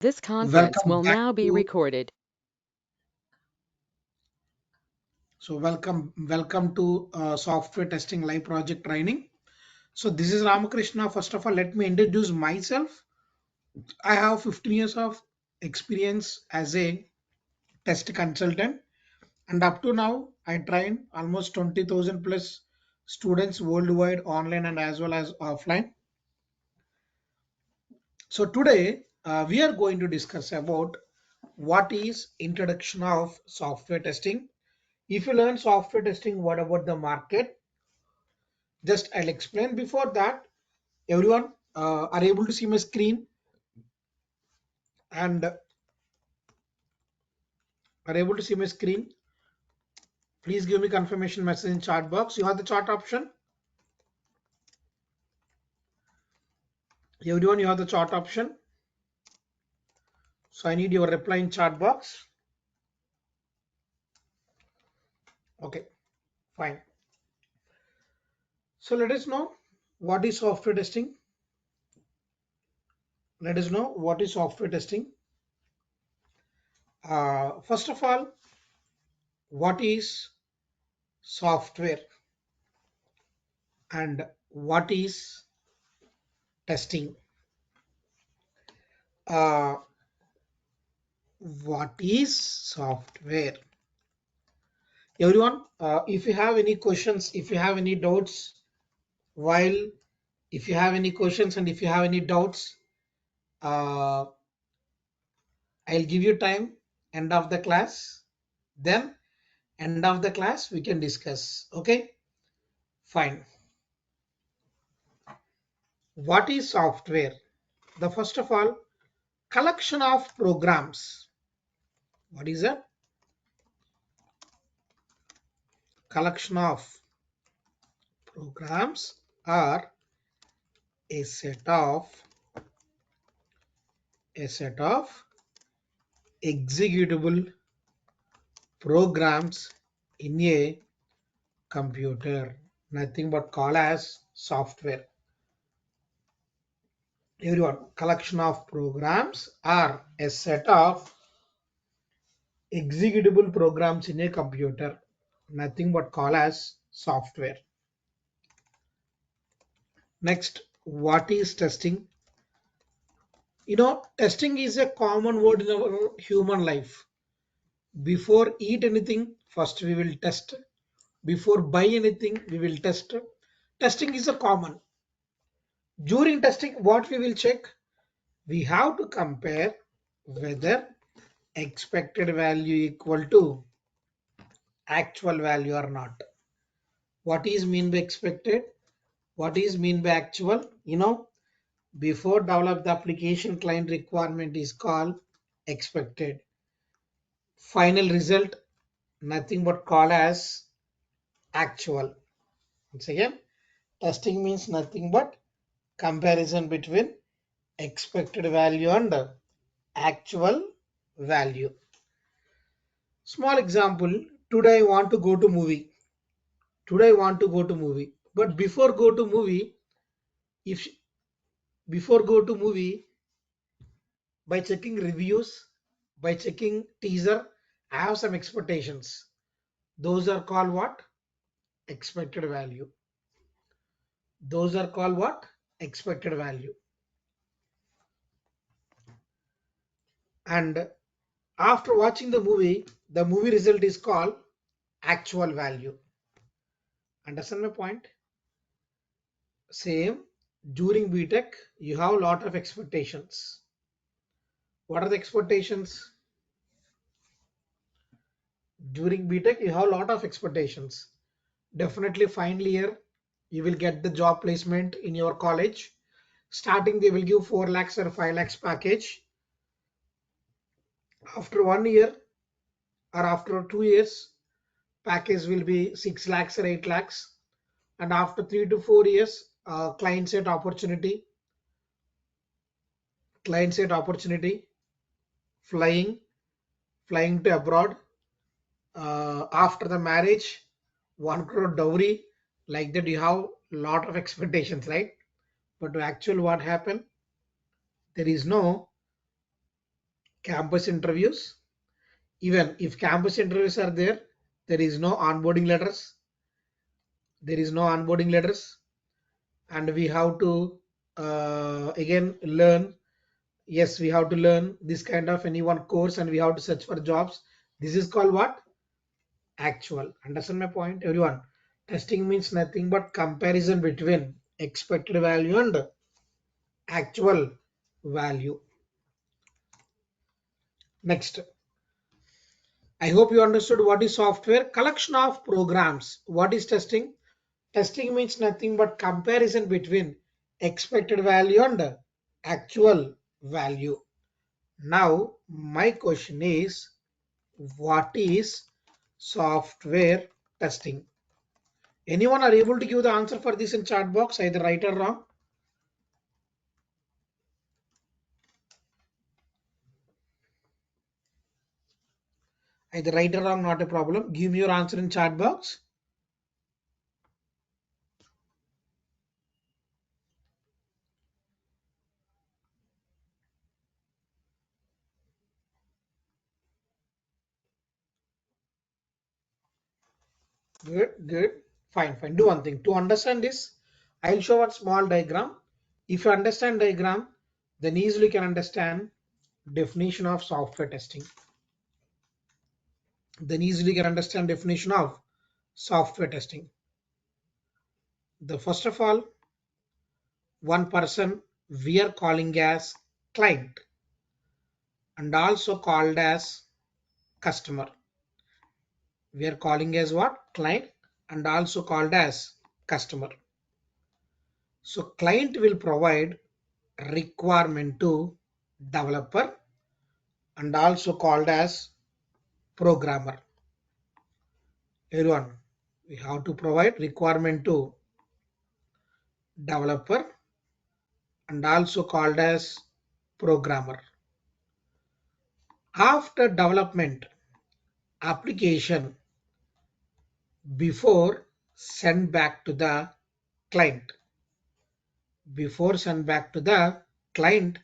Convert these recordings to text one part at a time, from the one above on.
This conference Welcome will back now be to recorded. software testing live project training. So this is Ramakrishna. First of all, let me introduce myself. I have 15 years of experience as a test consultant, and up to now I train almost 20,000 plus students worldwide, online and as well as offline. So today we are going to discuss about what is introduction of software testing. If you learn software testing, what about the market? Just I'll explain. Before that, everyone are able to see my screen and are able to see my screen. Please give me confirmation message in chat box. You have the chat option. Everyone, you have the chat option. So I need your reply in chat box. Okay, fine. So let us know what is software testing. Let us know what is software testing. First of all, what is software and what is testing? Uh, what is software? Everyone, if you have any questions, if you have any doubts, while if you have any questions and if you have any doubts, uh, I'll give you time end of the class. Then end of the class we can discuss. Okay, fine. What is software? The first of all, collection of programs. What is that? Collection of programs are a set of executable programs in a computer, nothing but call as software. Everyone, collection of programs are a set of executable programs in a computer, nothing but call as software. Next, what is testing? Testing is a common word in our human life. Before eat anything, first we will test. Before buy anything, we will test. Testing is a common. During testing, what we will check? We have to compare whether expected value equal to actual value or not. What is mean by expected? What is mean by actual? Before develop the application, client requirement is called expected. Final result, nothing but call as actual. Once again, testing means nothing but comparison between expected value and actual value. Small example, today I want to go to movie. Today I want to go to movie. But if before go to movie, by checking reviews, by checking teaser, I have some expectations. Those are called what? Expected value. Those are called what? Expected value. And after watching the movie result is called actual value. Understand my point? Same, during BTech, you have a lot of expectations. What are the expectations? During BTech, you have a lot of expectations. Definitely final year, you will get the job placement in your college. Starting, they will give 4 lakhs or 5 lakhs package. After 1 year or after 2 years, package will be 6 lakhs or 8 lakhs. And after 3 to 4 years, client side opportunity, flying, flying to abroad. After the marriage, 1 crore dowry, like that you have lot of expectations, right? But to actual what happened, there is no campus interviews. Even if campus interviews are there, there is no onboarding letters. There is no onboarding letters, and we have to again learn. Yes, we have to learn this kind of any one course, and we have to search for jobs. This is called what? Actual. Understand my point, everyone? Testing means nothing but comparison between expected value and actual value. Next, I hope you understood what is software. Collection of programs. What is testing? Testing means nothing but comparison between expected value and actual value. Now, my question is, what is software testing? Anyone are able to give the answer for this in chat box, either right or wrong? Either right or wrong, not a problem. Give me your answer in chat box. Good, good. Fine, fine. Do one thing. To understand this, I'll show a small diagram. If you understand diagram, then easily can understand definition of software testing. Then easily can understand definition of software testing. The first of all, one person we are calling as client and also called as customer. We are calling as what? Client and also called as customer. So client will provide requirement to developer and also called as programmer. Everyone, we have to provide requirement to developer and also called as programmer. After development, application before send back to the client. Before send back to the client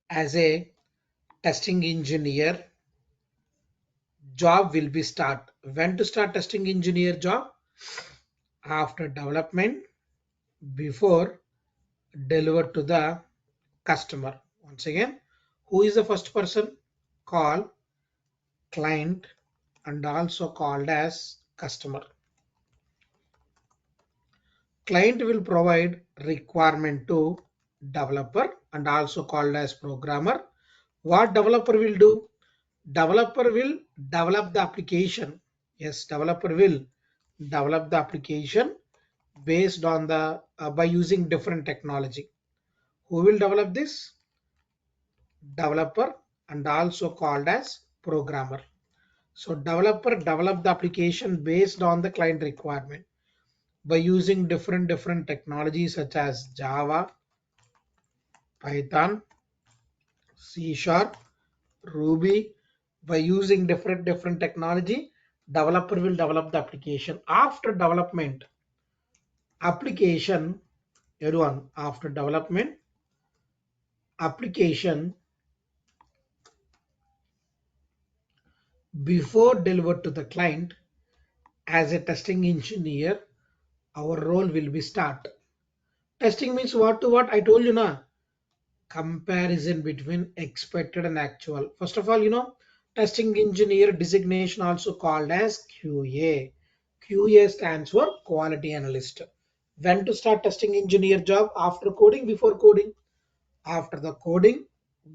as a testing engineer, job will be start. When to start testing engineer job? After development, before deliver to the customer. Once again, who is the first person? Call client and also called as customer. Client will provide requirement to developer and also called as programmer. What developer will do? Developer will develop the application. Yes, developer will develop the application based on the by using different technology. Who will develop this? Developer and also called as programmer. So developer develop the application based on the client requirement by using different technologies such as Java, Python, C Sharp, Ruby. By using different technology, developer will develop the application. After development, application, everyone, after development, application before delivered to the client, as a testing engineer, our role will be start. Testing means what to what? I told you now. Comparison between expected and actual. First of all, testing engineer designation also called as QA. QA stands for quality analyst. When to start testing engineer job? After coding, before coding? After the coding,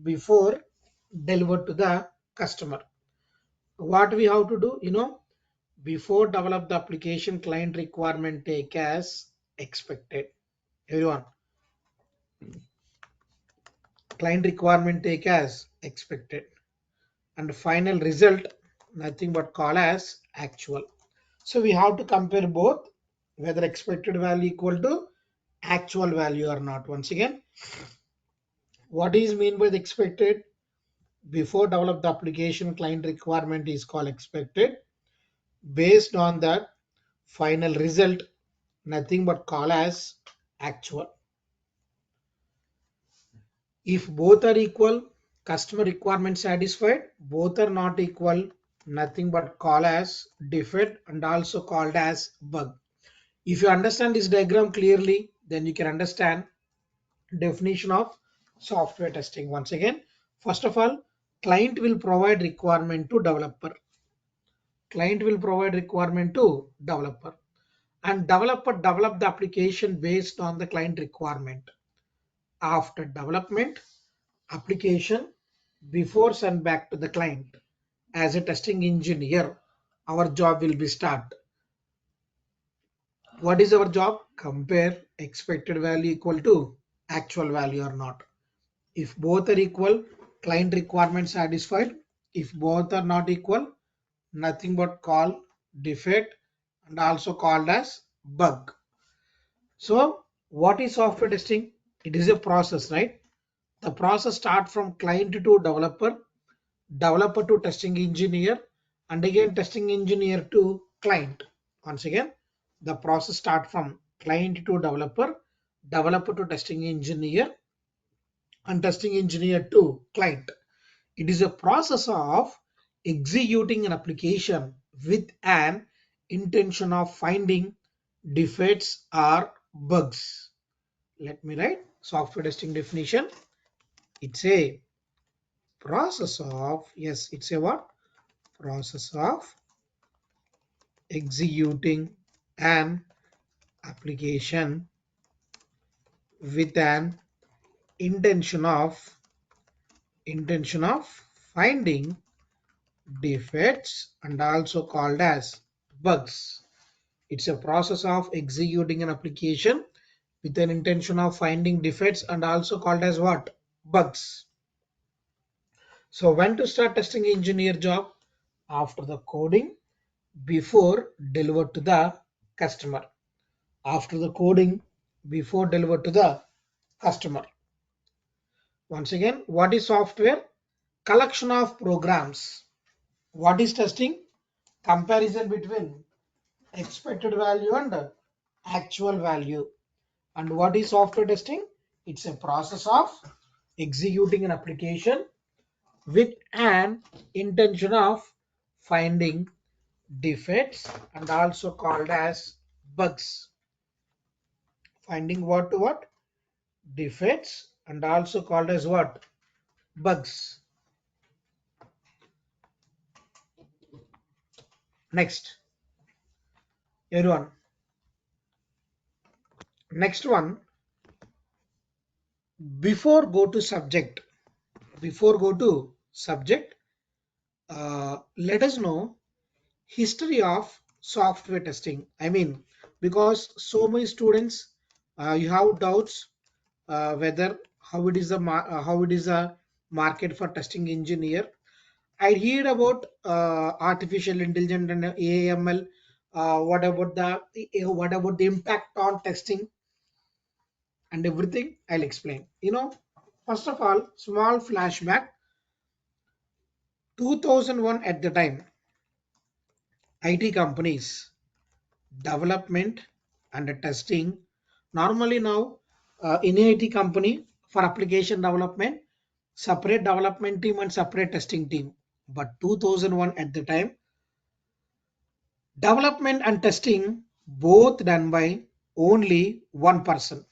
before delivered to the customer. What we have to do? Before develop the application, client requirement take as expected. Everyone, client requirement take as expected, and final result nothing but call as actual. So we have to compare both, whether expected value equal to actual value or not. Once again, what is mean by the expected? Before develop the application, client requirement is called expected. Based on that, final result nothing but call as actual. If both are equal, Customer requirement satisfied, both are not equal, nothing but call as defect and also called as bug. If you understand this diagram clearly, then you can understand definition of software testing. Once again, first of all, client will provide requirement to developer. Client will provide requirement to developer, and developer develop the application based on the client requirement. After development, application before send back to the client. As a testing engineer, our job will be start. What is our job? Compare expected value equal to actual value or not. If both are equal, client requirement satisfied. If both are not equal, nothing but call defect and also called as bug. So what is software testing? It is a process, right? The process start from client to developer, developer to testing engineer, and again testing engineer to client. Once again, the process start from client to developer, developer to testing engineer, and testing engineer to client. It is a process of executing an application with an intention of finding defects or bugs. Let me write software testing definition. It's a process of, yes, it's a what? Process of executing an application with an intention of finding defects and also called as bugs. It's a process of executing an application with an intention of finding defects and also called as what? Bugs. So when to start testing engineer job? After the coding, before delivered to the customer. After the coding, before delivered to the customer. Once again, what is software? Collection of programs. What is testing? Comparison between expected value and actual value. And what is software testing? It's a process of executing an application with an intention of finding defects and also called as bugs. Finding what? Defects and also called as what? Bugs. Next, everyone. Next one, before go to subject, let us know history of software testing. I mean, because so many students, you have doubts whether how it is how it is a market for testing engineer. I heard about artificial intelligence and AML. What about the impact on testing and everything? I'll explain. First of all, small flashback. 2001 at the time, IT companies development and testing. Normally now, in IT company for application development, separate development team and separate testing team. But 2001 at the time, development and testing both done by only one person.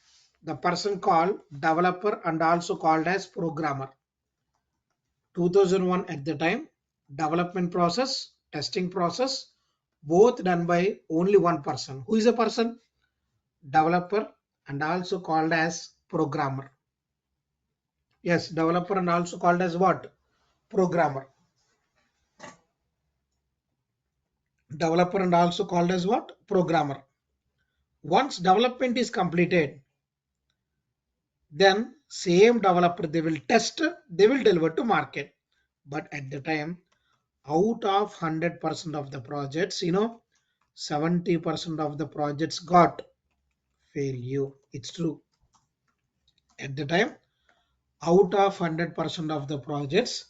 The person called developer and also called as programmer. 2001 at the time, development process, testing process, both done by only one person. Who is a person? Developer and also called as programmer. Yes, developer and also called as what? Programmer. Developer and also called as what? Programmer. Once development is completed, then same developer they will test, they will deliver to market. But at the time, out of 100% of the projects, 70% of the projects got failure. It's true. At the time, out of 100% of the projects,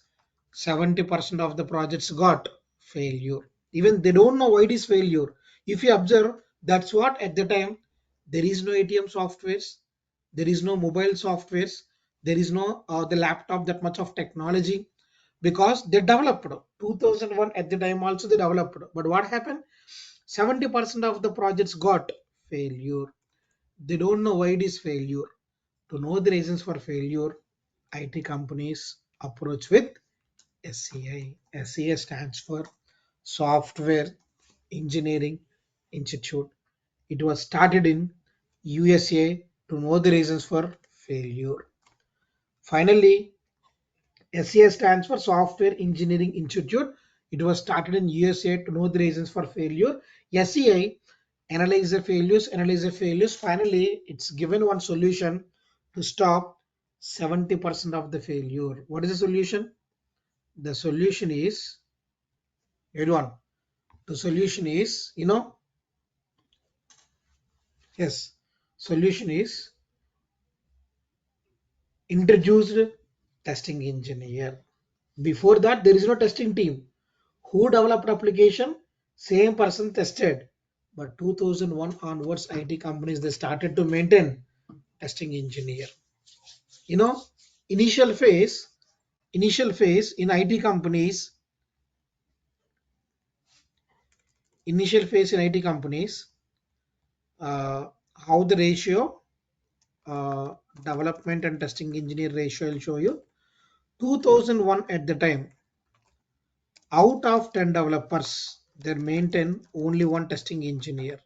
70% of the projects got failure. Even they don't know why it is failure. If you observe, that's what at the time there is no ATM softwares, there is no mobile softwares. There is no the laptop that much of technology, because they developed 2001 at the time also they developed, but what happened, 70% of the projects got failure. They don't know why it is failure. To know the reasons for failure, IT companies approach with SCI. SCI stands for Software Engineering Institute. It was started in USA to know the reasons for failure. Finally, SES stands for Software Engineering Institute. It was started in USA to know the reasons for failure. SEI analyze the failures. Finally, it's given one solution to stop 70% of the failure. What is the solution? The solution is, everyone, the solution is, yes, solution is introduced testing engineer. Before that, there is no testing team. Who developed application? Same person tested. But 2001 onwards, IT companies they started to maintain testing engineer. You know, initial phase, initial phase in IT companies, initial phase in IT companies, how the ratio, uh, development and testing engineer ratio will show you. 2001 at the time, out of 10 developers, they maintain only one testing engineer.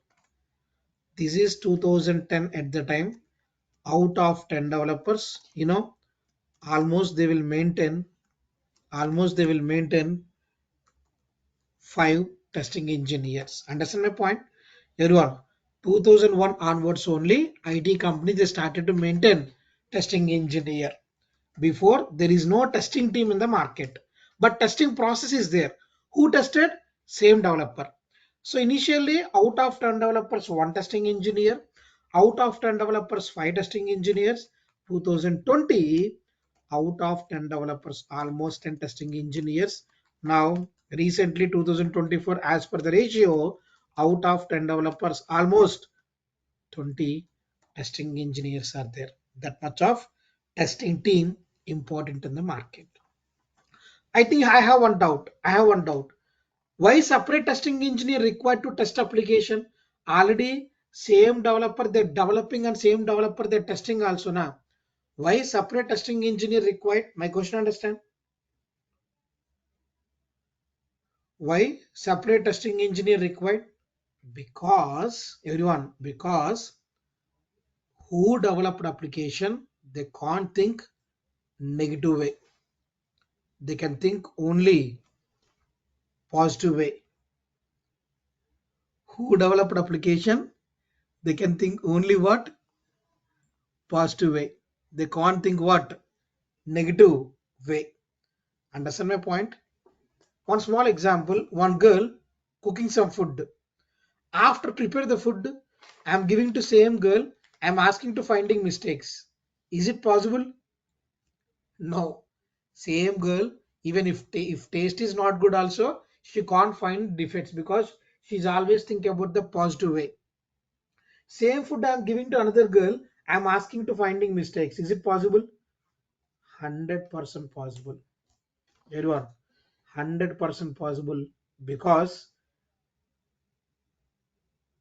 This is 2010 at the time. Out of 10 developers, almost they will maintain, almost they will maintain 5 testing engineers. Understand my point? Everyone, 2001 onwards only, IT company they started to maintain testing engineer. Before, there is no testing team in the market, but testing process is there. Who tested? Same developer. So initially, out of 10 developers, one testing engineer. Out of 10 developers, 5 testing engineers. 2020, out of 10 developers, almost 10 testing engineers. Now, recently 2024, as per the ratio, out of 10 developers, almost 20 testing engineers are there. That much of testing team important in the market. I think I have one doubt. I have one doubt. Why separate testing engineer required to test application? Already same developer they're developing and same developer they're testing also now. Why separate testing engineer required? My question understand? Why separate testing engineer required? Because everyone, because who developed application, they can't think negative way. They can think only positive way. Who developed application, they can think only what? Positive way. They can't think what? Negative way. Understand my point? One small example, one girl cooking some food. After prepare the food, I am giving to same girl, I am asking to finding mistakes. Is it possible? No. Same girl, even if taste is not good also, she can't find defects because she's always thinking about the positive way. Same food I'm giving to another girl, I'm asking to finding mistakes. Is it possible? 100% possible. Everyone, 100% possible, because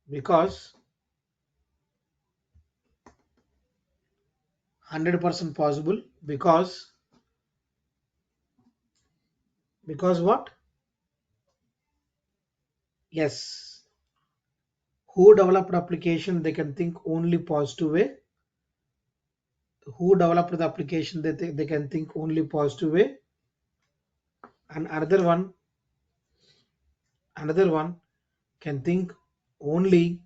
because 100% possible, because what? Yes. Who developed application, they can think only positive way. Who developed the application, they can think only positive way. And another one can think only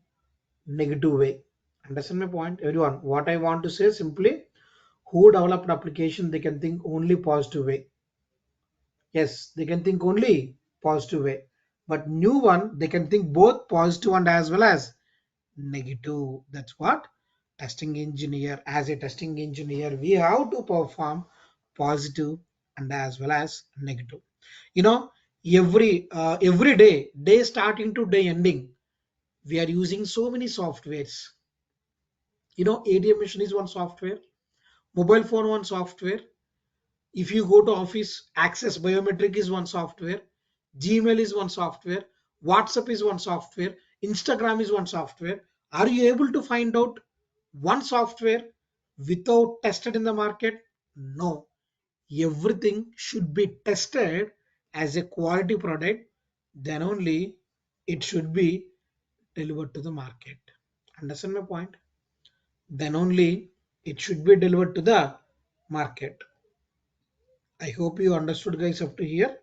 negative way. Understand my point? Everyone, what I want to say simply, who developed application, they can think only positive way. Yes, they can think only positive way. But new one, they can think both positive and as well as negative. That's what testing engineer. As a testing engineer, we have to perform positive and as well as negative. You know, every day starting to day ending, we are using so many softwares. ATM machine is one software. Mobile phone one software. If you go to office, access biometric is one software. Gmail is one software. WhatsApp is one software. Instagram is one software. Are you able to find out one software without tested in the market? No. Everything should be tested as a quality product. Then only it should be delivered to the market. Understand my point? Then only it should be delivered to the market. I hope you understood, guys, up to here.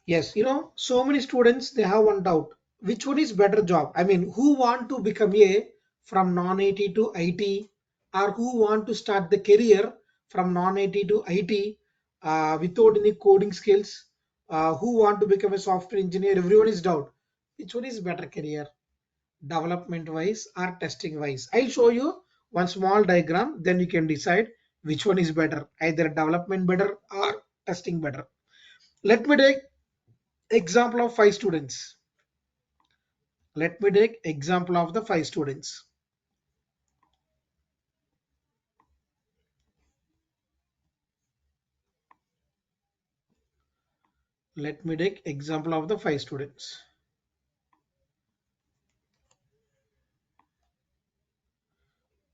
Yes, so many students they have one doubt. Which one is better job? I mean, who want to become a from non-IT to IT, or who want to start the career from non-IT to IT without any coding skills? Who want to become a software engineer? Everyone is doubt. Which one is better career, development wise or testing wise? I'll show you one small diagram. Then you can decide which one is better, either development better or testing better. Let me take example of 5 students. Let me take example of the 5 students. Let me take example of the 5 students.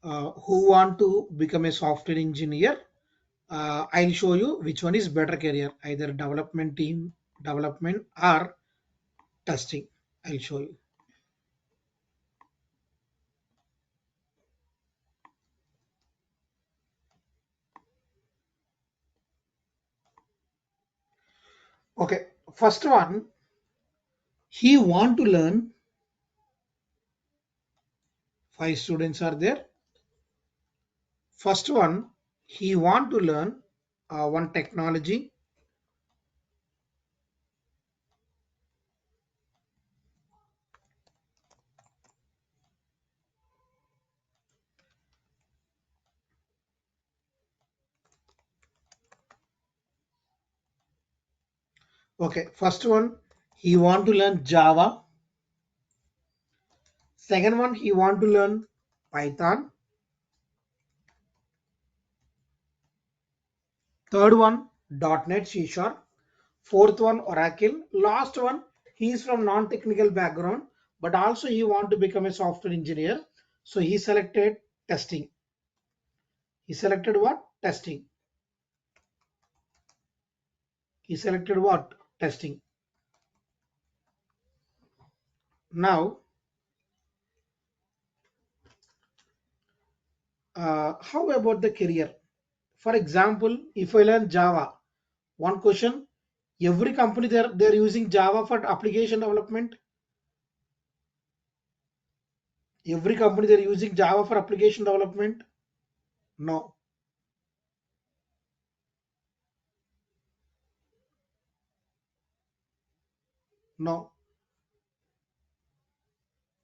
Who want to become a software engineer? I'll show you which one is better career, either development team, development or testing. I'll show you. Okay, first one, he want to learn. 5 students are there. First one, he want to learn one technology. Okay, first one, he want to learn Java. Second one, he want to learn Python. Third one, .NET C Sharp. Fourth one, Oracle. Last one, he is from non-technical background, but also he want to become a software engineer. So he selected testing. He selected what? Testing. He selected what? Testing. Now, how about the career? For example, if I learn Java, one question, every company they're using Java for application development. Every company they're using Java for application development. No, no.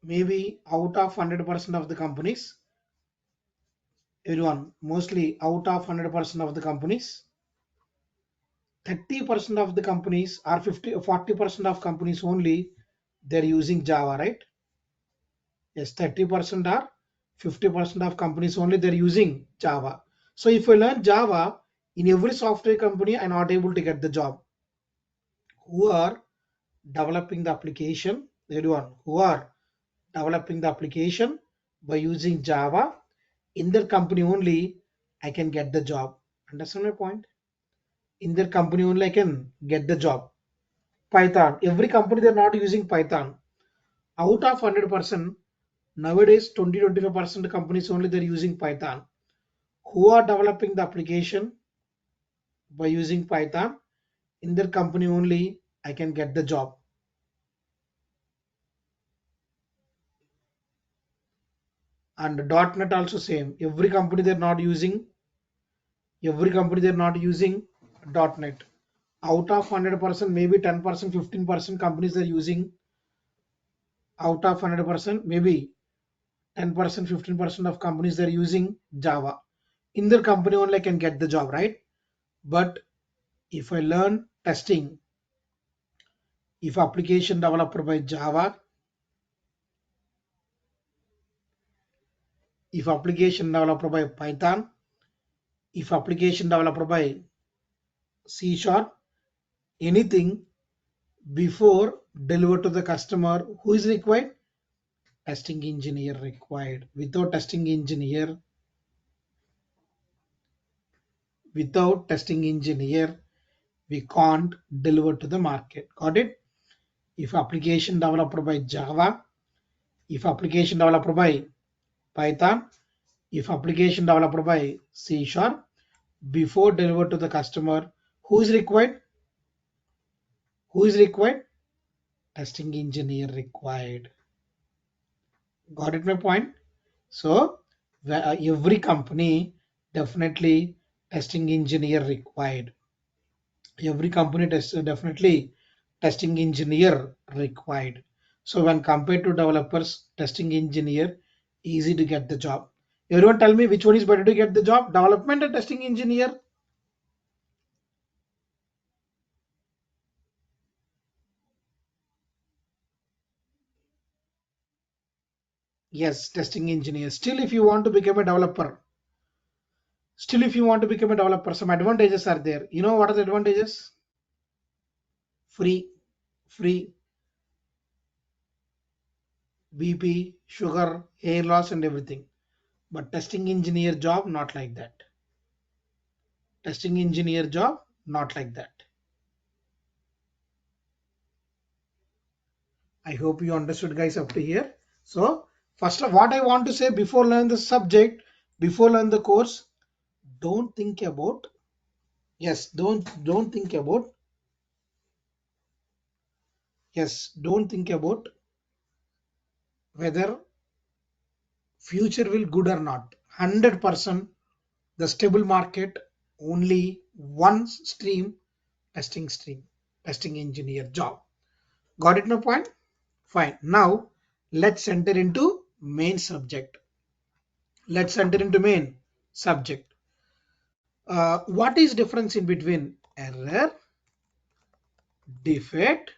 Maybe out of 100% of the companies, everyone, mostly out of 100% of the companies, 30% of the companies or 50 or 40% of companies only they're using Java, right? Yes, 30% or 50% of companies only they're using Java. So if I learn Java in every software company, I'm not able to get the job. Who are developing the application? Everyone who are developing the application by using Java in their company only, I can get the job. Understand my point? In their company only, I can get the job. Python. Every company they're not using Python. Out of 100%, nowadays 20-25% companies only they're using Python. Who are developing the application by using Python in their company only, I can get the job. And .NET also same. Every company they're not using .NET. Out of 100%, maybe 10%, 15% companies are using. Out of 100%, maybe 10%, 15% of companies they're using Java. In their company only I can get the job, right? But if I learn testing, if application developer by Java, if application developed by Python, if application developed by C sharp, anything before deliver to the customer, who is required? Testing engineer required. Without testing engineer, we can't deliver to the market. Got it? If application developed by Java, if application developed by Python, if application developed by C sharp, before deliver to the customer, who is required? Who is required? Testing engineer required. Got it my point? So every company definitely testing engineer required. Every company definitely testing engineer required. So when compared to developers, testing engineer easy to get the job. Everyone tell me which one is better to get the job, development or testing engineer? Yes, testing engineer. Still if you want to become a developer, some advantages are there. You know what are the advantages? Free BP, sugar, hair loss and everything. But testing engineer job, not like that. Testing engineer job, not like that. I hope you understood guys up to here. So first of what I want to say before learn the subject, before learn the course, don't think about, yes, don't think about, yes, don't think about whether future will good or not. 100% the stable market, only one stream, testing engineer job. Got it, no point? Fine. Now let's enter into main subject. Let's enter into main subject. What is difference in between error, defect,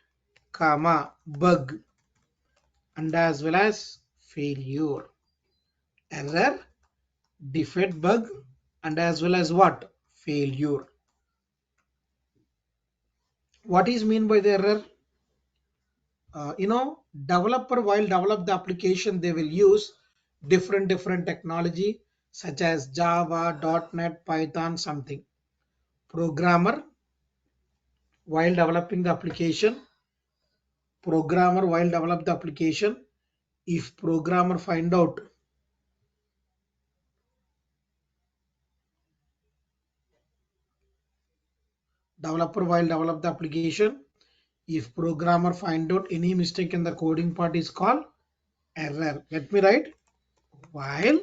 comma, bug, and as well as failure? Error, defect, bug, and as well as what? Failure. What is mean by the error? Developer while develop the application, they will use different technology such as Java, .NET, Python, something. Programmer while developing the application, if programmer find out developer while develop the application, if programmer find out any mistake in the coding part is called error. Let me write, while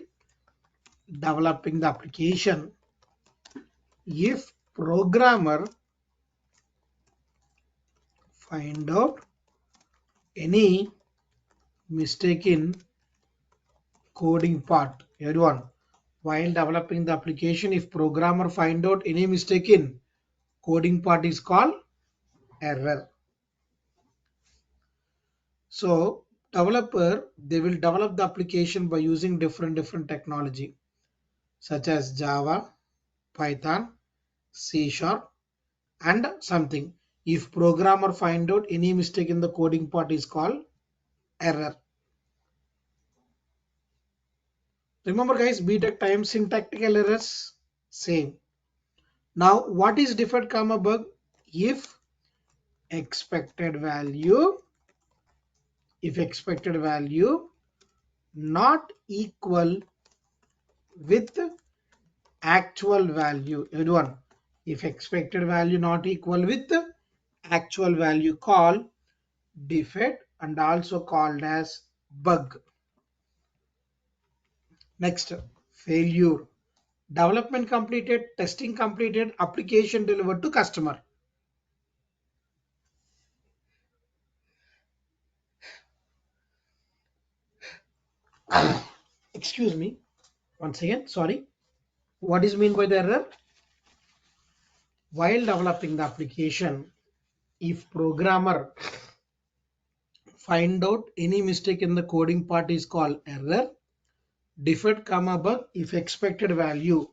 developing the application, if programmer find out any mistake in coding part, everyone, while developing the application, if programmer find out any mistake in coding part is called error. So developer, they will develop the application by using different technology such as Java, Python, C sharp and something. If programmer find out any mistake in the coding part is called error. Remember guys, BTech time syntactical errors same. Now what is defect comma bug? If expected value, not equal with actual value, everyone, if expected value not equal with actual value, call defect and also called as bug. Next, failure, development completed, testing completed, application delivered to customer. Excuse me once again, sorry. What is mean by the error? While developing the application, if programmer find out any mistake in the coding part is called error. Defect comma bug if expected value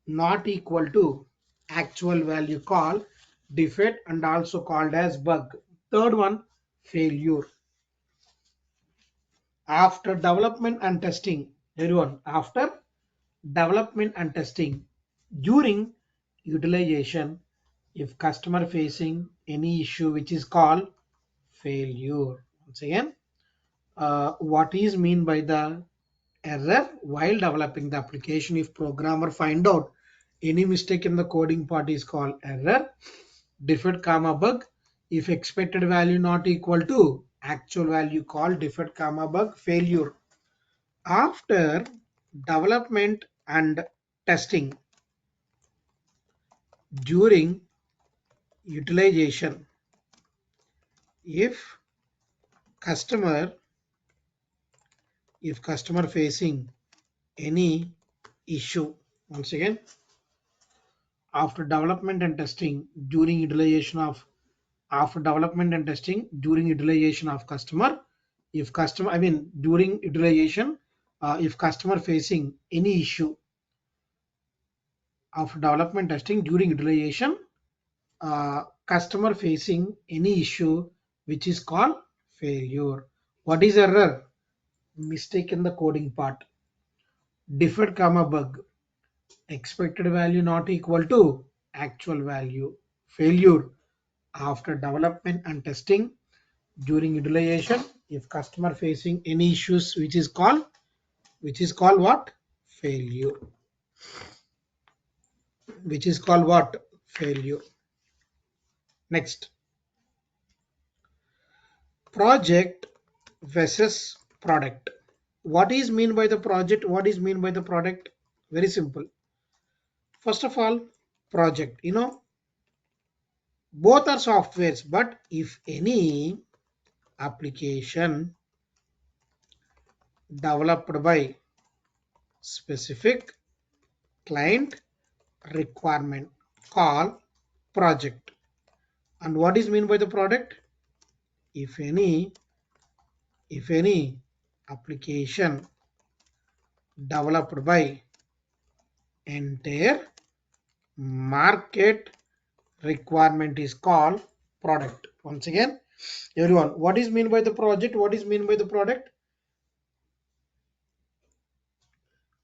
not equal to actual value called defect and also called as bug. Third one, failure. After development and testing, everyone, after development and testing, during utilization, if customer facing any issue which is called failure. Once again, what is mean by the error while developing the application? If programmer find out any mistake in the coding part is called error. Defect comma bug if expected value not equal to actual value called defect comma bug. Failure. After development and testing, during utilization, if customer facing any issue, once again, after development and testing, during utilization of after development and testing, during utilization of customer, if customer during utilization, if customer facing any issue, after development testing, during utilization, customer facing any issue which is called failure. What is error? Mistake in the coding part. Defect comma bug, expected value not equal to actual value. Failure. After development and testing, during utilization, if customer facing any issues which is called what? Failure. Which is called what? Failure. Next, project versus product. What is mean by the project? What is mean by the product? Very simple. First of all, project, both are softwares, but if any application developed by specific client requirement call project. And what is mean by the product? If any application developed by entire market requirement is called product. Once again, everyone, what is mean by the project? What is mean by the product?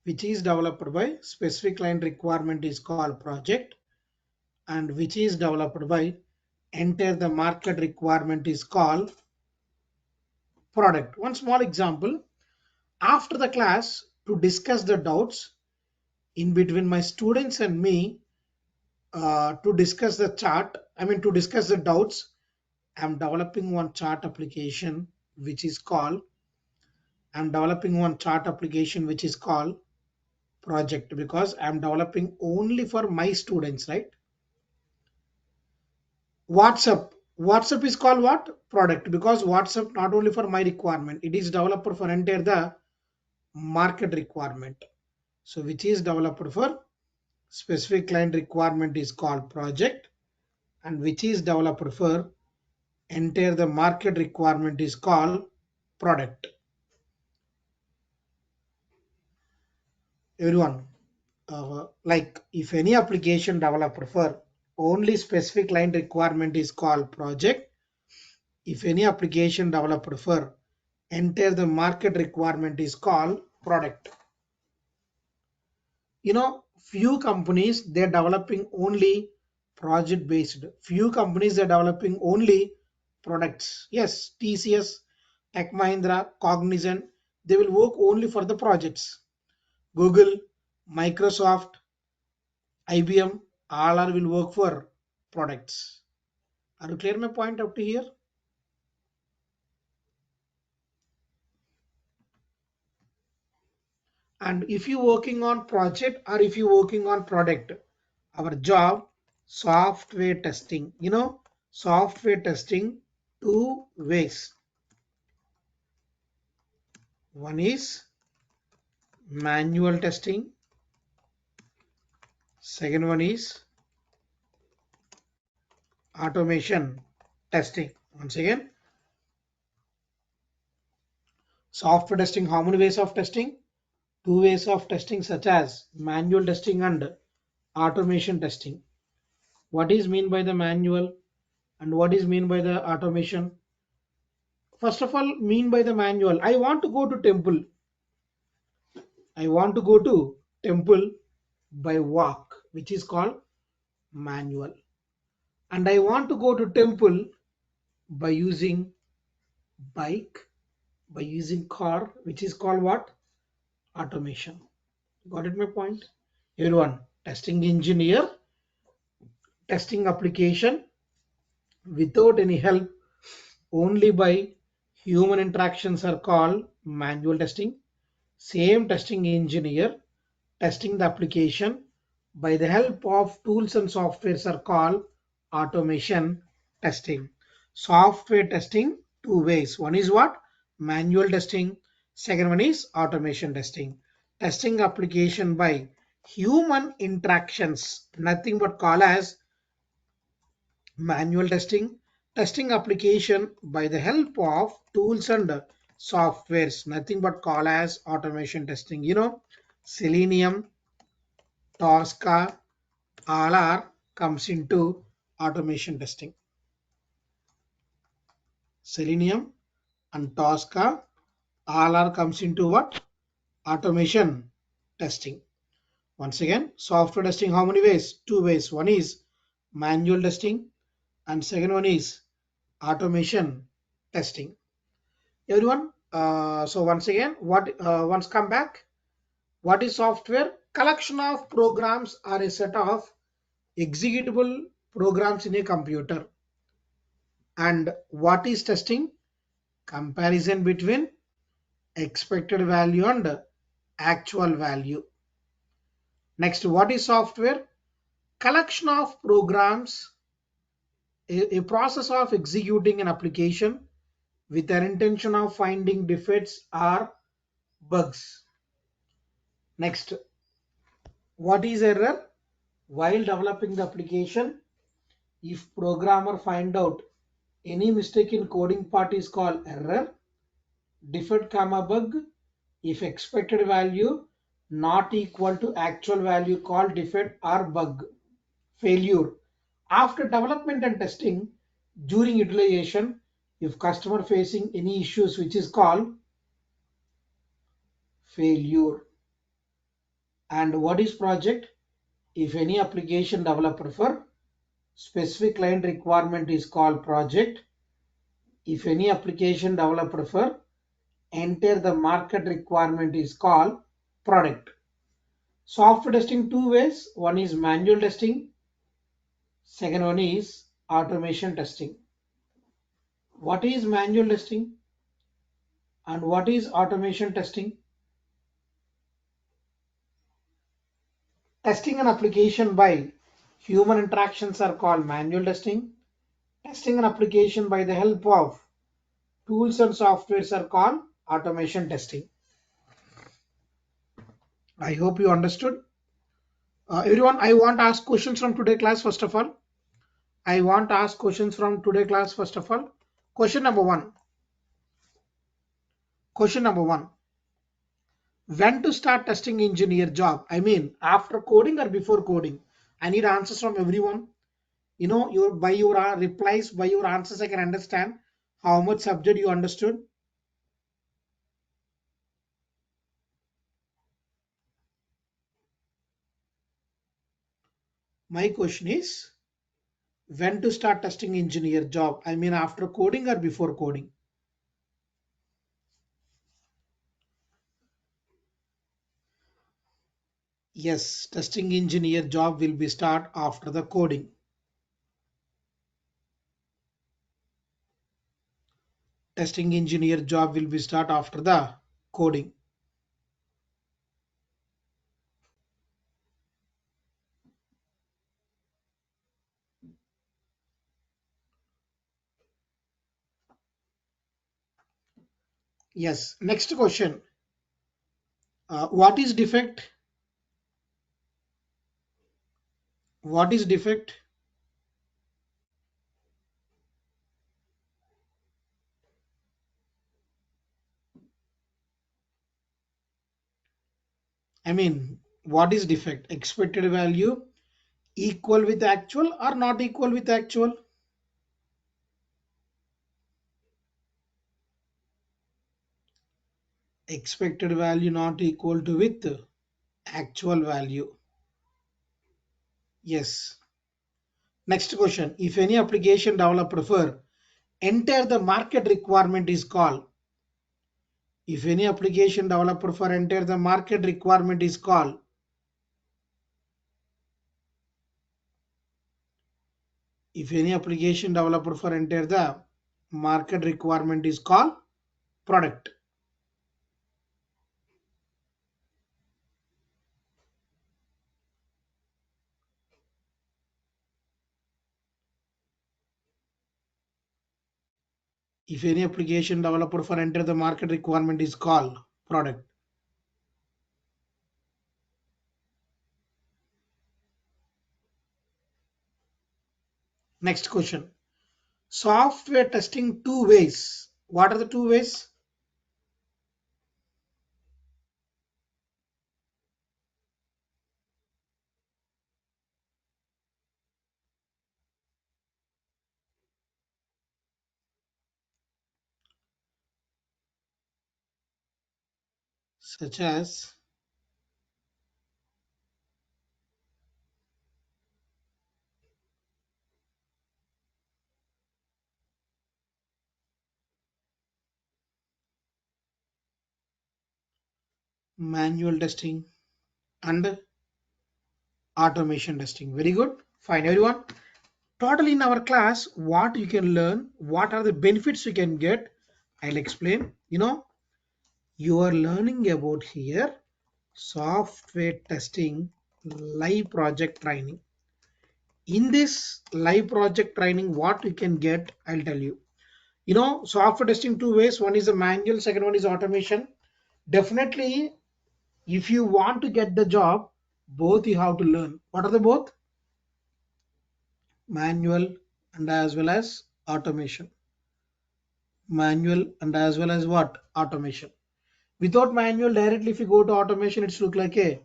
Which is developed by specific client requirement is called project, and which is developed by enter the market requirement is called product. One small example, after the class, to discuss the doubts in between my students and me, to discuss the chart, to discuss the doubts, I'm developing one chart application which is called project, because I'm developing only for my students, right? WhatsApp is called what? Product, because WhatsApp not only for my requirement, it is developed for entire the market requirement. So which is developed for specific client requirement is called project, and which is developed for entire the market requirement is called product. Everyone, like if any application developed for only specific client requirement is called project. If any application developed for entire the market requirement is called product. Few companies they're developing only project based. Few companies are developing only products. Yes, TCS, Tech Mahindra, Cognizant, they will work only for the projects. Google, Microsoft, IBM, all are will work for products. Are you clear my point up to here? And if you working on project or if you working on product, our job, software testing. Software testing two ways. One is manual testing. Second one is automation testing. Once again, software testing, how many ways of testing? Two ways of testing such as manual testing and automation testing. What is mean by the manual and what is mean by the automation? First of all, mean by the manual. I want to go to temple. I want to go to temple by walk, which is called manual. And I want to go to temple by using bike, by using car, which is called what? Automation. Got it my point? Everyone, testing engineer, testing application without any help, only by human interactions are called manual testing. Same testing engineer testing the application by the help of tools and softwares are called automation testing. Software testing two ways. One is what? Manual testing. Second one is automation testing. Testing application by human interactions, nothing but call as manual testing. Testing application by the help of tools and softwares, nothing but call as automation testing. Selenium, Tosca, all are comes into automation testing. Selenium and Tosca all are comes into what? Automation testing. Once again, software testing how many ways? Two ways. One is manual testing and second one is automation testing. Everyone, so once again, once come back, what is software? Collection of programs are a set of executable programs in a computer. And what is testing? Comparison between expected value and actual value. Next, what is software? Collection of programs, a process of executing an application with an intention of finding defects or bugs. Next, what is error? While developing the application, if programmer find out any mistake in coding part is called error. Defect comma bug, if expected value not equal to actual value called defect or bug. Failure, after development and testing, during utilization, if customer facing any issues, which is called failure. And what is project? If any application developer for specific client requirement is called project. If any application developer for enter the market requirement is called product. Software testing two ways. One is manual testing. Second one is automation testing. What is manual testing and what is automation testing? Testing an application by human interactions are called manual testing. Testing an application by the help of tools and softwares are called automation testing. I hope you understood. Everyone, I want to ask questions from today class first of all. I want to ask questions from today class first of all. Question number one. Question number one. When to start testing engineer job? I mean, after coding or before coding? I need answers from everyone. Your by your replies, by your answers, I can understand how much subject you understood. My question is, when to start testing engineer job? I mean, after coding or before coding? Yes, testing engineer job will be start after the coding. Testing engineer job will be start after the coding. Yes. Next question. What is defect? What is defect? I mean, what is defect? Expected value equal with actual or not equal with actual? Expected value not equal to with actual value. Yes. Next question. If any application developer for enter the market requirement is called. If any application developer for enter the market requirement is called. If any application developer for enter the market requirement is called product. If any application developer for enter the market requirement is called product. Next question. Software testing two ways. What are the two ways? Such as manual testing and automation testing. Very good. Fine, everyone. Total in our class, what you can learn, what are the benefits you can get, I'll explain. You are learning about here software testing live project training. In this live project training, what you can get, I'll tell you. Software testing two ways. One is a manual, second one is automation. Definitely, if you want to get the job, both you have to learn. What are the both? Manual and as well as automation. Manual and as well as what? Automation. Without manual, directly if you go to automation, it's look like a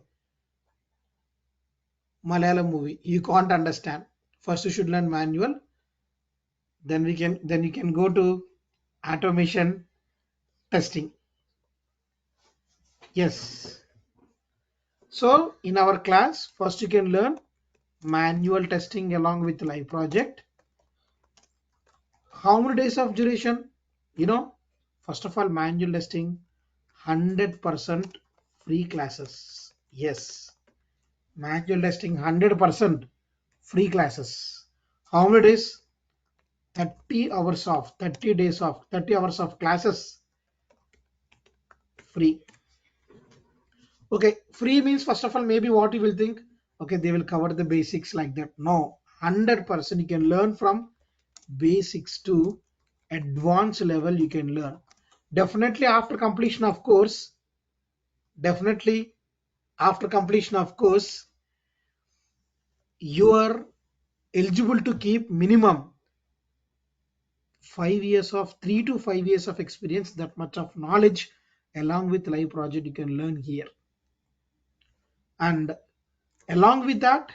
Malayalam movie. You can't understand. First you should learn manual, then you can go to automation testing. Yes. So in our class, first you can learn manual testing along with live project. How many days of duration? You know, First of all, manual testing 100% free classes. Yes, manual testing 100% free classes. How many days? 30 hours of 30 days of 30 hours of classes free. Okay, free means first of all, maybe what you will think, okay, they will cover the basics like that. No, 100% you can learn from basics to advanced level you can learn. Definitely after completion of course, definitely after completion of course, you are eligible to keep minimum 5 years of 3 to 5 years of experience, that much of knowledge along with live project you can learn here. And along with that,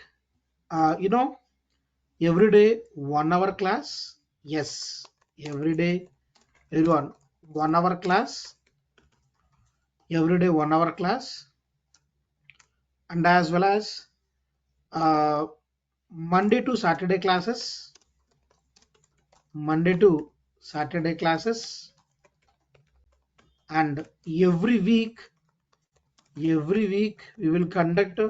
uh, you know every day 1 hour class. Yes, every day everyone 1 hour class, every day 1 hour class, and as well as uh, Monday to Saturday classes, Monday to Saturday classes, and every week we will conduct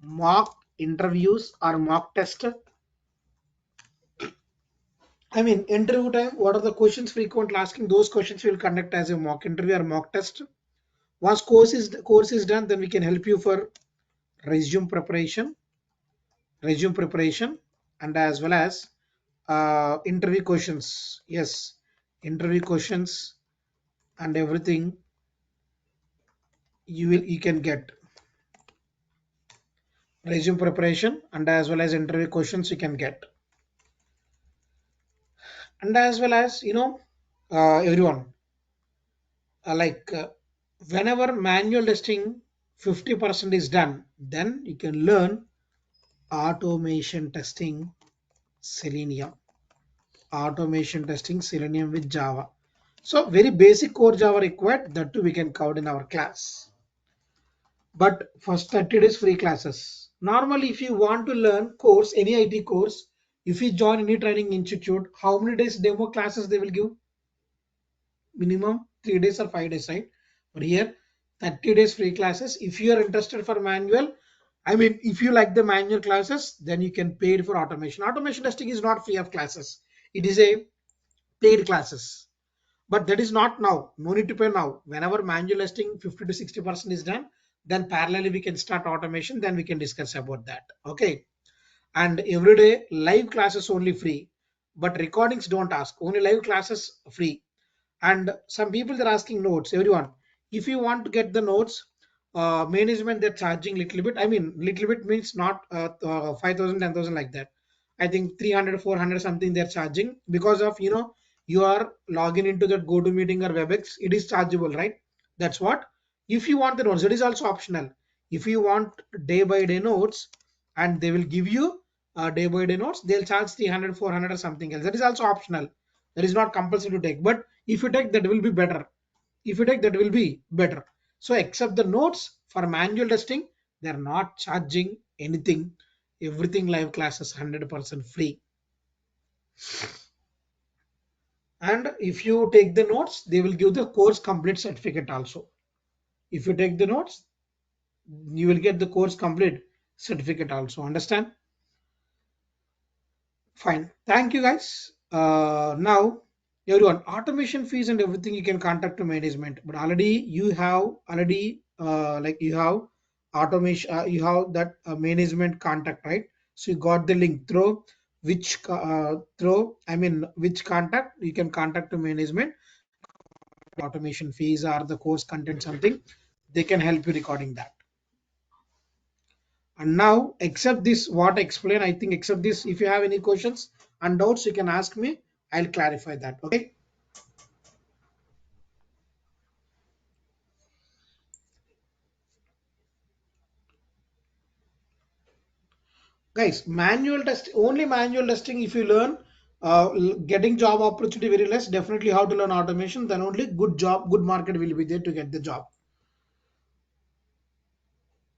mock interviews or mock test. I mean, interview time, what are the questions frequently asking? Those questions we will conduct as a mock interview or mock test. Once course is done, then we can help you for resume preparation, resume preparation, and as well as interview questions. Yes, interview questions and everything you can get resume preparation and as well as interview questions you can get, and as well as everyone like whenever manual testing 50% is done, then you can learn automation testing Selenium. Automation testing Selenium with Java. So very basic core Java required, that too we can cover in our class. But first 30 days free classes. Normally, if you want to learn course, any IT course, if you join any training institute, how many days demo classes they will give? Minimum 3 days or 5 days, right? But here, 30 days free classes. If you are interested for manual, I mean, if you like the manual classes, then you can pay it for automation. Automation testing is not free of classes. It is a paid classes. But that is not now. No need to pay now. Whenever manual testing 50 to 60% is done, then parallelly we can start automation. Then we can discuss about that. Okay. And every day live classes only free, but recordings don't ask. Only live classes free. And some people are asking notes. Everyone, if you want to get the notes, management they're charging little bit. I mean, little bit means not 5,000, like that. I think 300, 400 something they're charging because of you are logging into that GoToMeeting or WebEx. It is chargeable, right? That's what. If you want the notes, it is also optional. If you want day by day notes, and they will give you day by day notes, they'll charge 300, 400 or something else. That is also optional. That is not compulsory to take. But if you take, that will be better. If you take, that will be better. So except the notes for manual testing, they're not charging anything. Everything live classes 100% free. And if you take the notes, they will give the course complete certificate also. If you take the notes, you will get the course complete certificate also. Understand? Fine. Thank you guys. Now, everyone, automation fees and everything you can contact to management. But already you have automation. You have that management contact, right? So you got the link through which contact you can contact to management. Automation fees or the course content something, they can help you recording that. And now, except this, what I explain, I think except this, if you have any questions and doubts, you can ask me. I'll clarify that. Okay, guys. Manual test only manual testing. If you learn, getting job opportunity very less. Definitely, how to learn automation. Then only good job, good market will be there to get the job.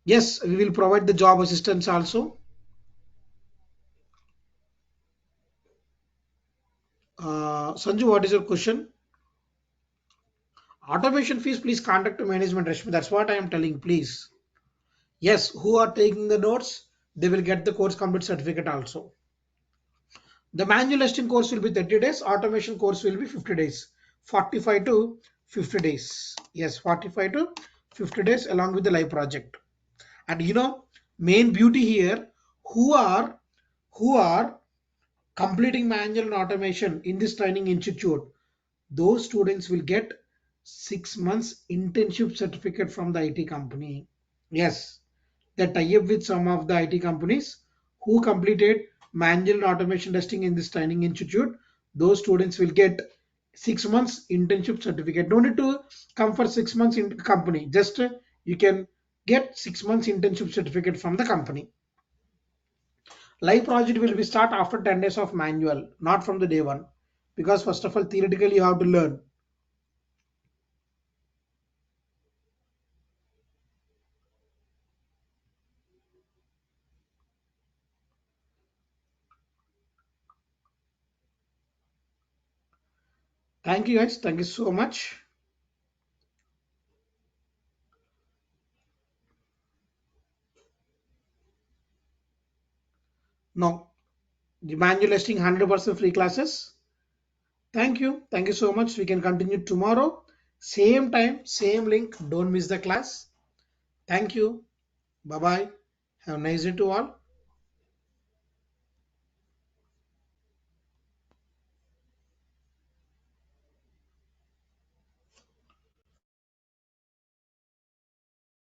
Yes, we will provide the job assistance also. Sanju, what is your question? Automation fees, please contact to management. Rashmi. That's what I am telling. Please. Yes, who are taking the notes, they will get the course complete certificate also. The manual testing course will be 30 days, automation course will be 50 days, 45 to 50 days. Yes, 45 to 50 days along with the live project. And main beauty here, who are who are completing manual and automation in this training institute, those students will get 6 months internship certificate from the IT company. Yes, they tie up with some of the IT companies who completed manual and automation testing in this training institute. Those students will get 6 months internship certificate. Don't need to come for 6 months in company. Just you can get 6 months internship certificate from the company. Live project will be start after 10 days of manual, not from the day one. Because first of all, theoretically you have to learn. Thank you guys. Thank you so much. No, the manual testing 100% free classes. Thank you. Thank you so much. We can continue tomorrow. Same time, same link. Don't miss the class. Thank you. Bye bye. Have a nice day to all.